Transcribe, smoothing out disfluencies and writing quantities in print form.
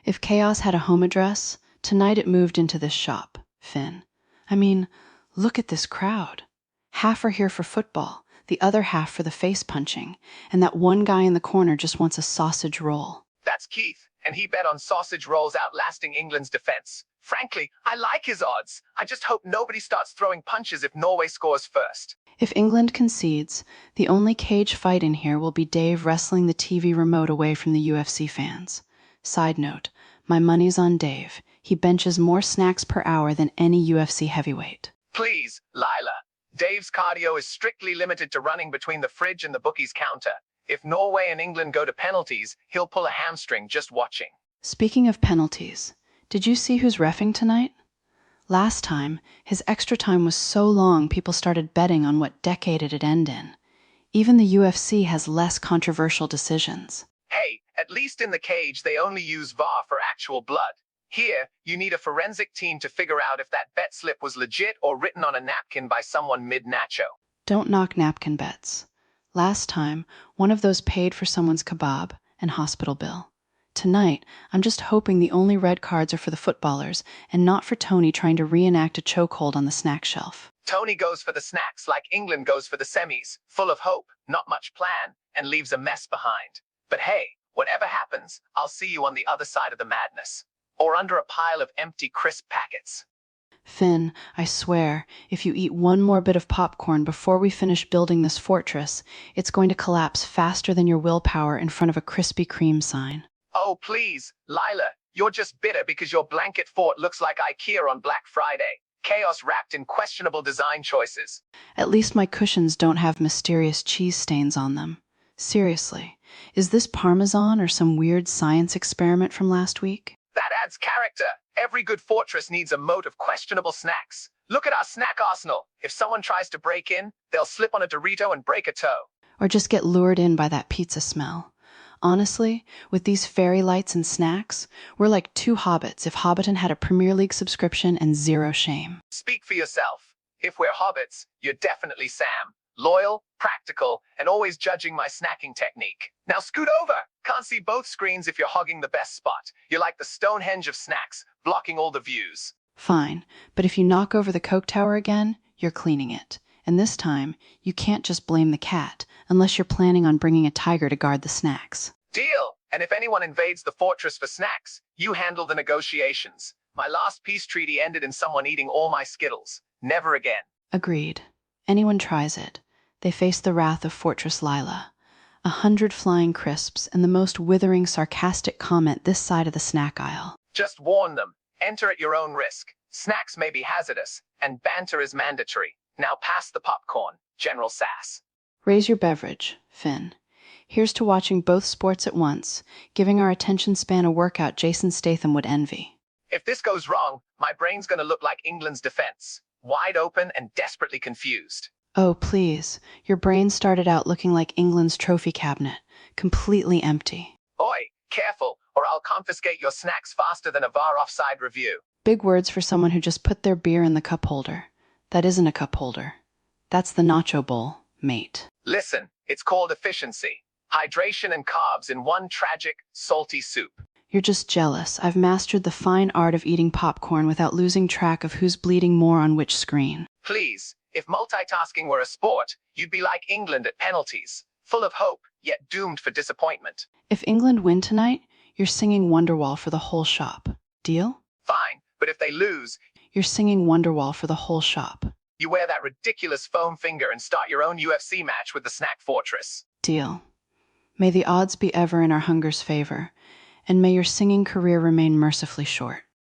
If chaos had a home address, tonight it moved into this shop, Finn. I mean, look at this crowd. Half are here for football, the other half for the face punching, and that one guy in the corner just wants a sausage roll. That's Keith, and he bet on sausage rolls outlasting England's defense. Frankly, I like his odds. I just hope nobody starts throwing punches if Norway scores first. If England concedes, the only cage fight in here will be Dave wrestling the TV remote away from the UFC fans. Side note, my money's on Dave. He benches more snacks per hour than any UFC heavyweight. Please, Lila. Dave's cardio is strictly limited to running between the fridge and the bookie's counter. If Norway and England go to penalties, he'll pull a hamstring just watching. Speaking of penalties, did you see who's reffing tonight? Last time, his extra time was so long people started betting on what decade it'd end in. Even the UFC has less controversial decisions. Hey, at least in the cage they only use VAR for actual blood. Here, you need a forensic team to figure out if that bet slip was legit or written on a napkin by someone mid-nacho. Don't knock napkin bets. Last time, one of those paid for someone's kebab and hospital bill. Tonight, I'm just hoping the only red cards are for the footballers and not for Tony trying to reenact a chokehold on the snack shelf. Tony goes for the snacks like England goes for the semis, full of hope, not much plan, and leaves a mess behind. But hey, whatever happens, I'll see you on the other side of the madness. Or under a pile of empty crisp packets. Finn, I swear, if you eat one more bit of popcorn before we finish building this fortress, it's going to collapse faster than your willpower in front of a Krispy Kreme sign. Oh, please, Lila, you're just bitter because your blanket fort looks like IKEA on Black Friday. Chaos wrapped in questionable design choices. At least my cushions don't have mysterious cheese stains on them. Seriously, is this Parmesan or some weird science experiment from last week? That adds character. Every good fortress needs a moat of questionable snacks. Look at our snack arsenal. If someone tries to break in, they'll slip on a Dorito and break a toe. Or just get lured in by that pizza smell. Honestly, with these fairy lights and snacks, we're like two hobbits if Hobbiton had a Premier League subscription and zero shame. Speak for yourself. If we're hobbits, you're definitely Sam. Loyal, practical, and always judging my snacking technique. Now scoot over. Can't see both screens if you're hogging the best spot. You're like the Stonehenge of snacks, blocking all the views. Fine, but if you knock over the Coke Tower again, you're cleaning it. And this time, you can't just blame the cat, unless you're planning on bringing a tiger to guard the snacks. Deal! And if anyone invades the fortress for snacks, you handle the negotiations. My last peace treaty ended in someone eating all my Skittles. Never again. Agreed. Anyone tries it, they face the wrath of Fortress Lila. 100 flying crisps and the most withering, sarcastic comment this side of the snack aisle. Just warn them. Enter at your own risk. Snacks may be hazardous, and banter is mandatory. Now pass the popcorn, General Sass. Raise your beverage, Finn. Here's to watching both sports at once, giving our attention span a workout Jason Statham would envy. If this goes wrong, my brain's gonna look like England's defense. Wide open and desperately confused. Oh, please. Your brain started out looking like England's trophy cabinet, completely empty. Oi, careful, or I'll confiscate your snacks faster than a VAR offside review. Big words for someone who just put their beer in the cup holder. That isn't a cup holder. That's the nacho bowl, mate. Listen, it's called efficiency. Hydration and carbs in one tragic, salty soup. You're just jealous. I've mastered the fine art of eating popcorn without losing track of who's bleeding more on which screen. Please, if multitasking were a sport, you'd be like England at penalties, full of hope, yet doomed for disappointment. If England win tonight, you're singing Wonderwall for the whole shop. Deal? Fine, but if they lose, you're singing Wonderwall for the whole shop. You wear that ridiculous foam finger and start your own UFC match with the Snack Fortress. Deal. May the odds be ever in our hunger's favor, and may your singing career remain mercifully short.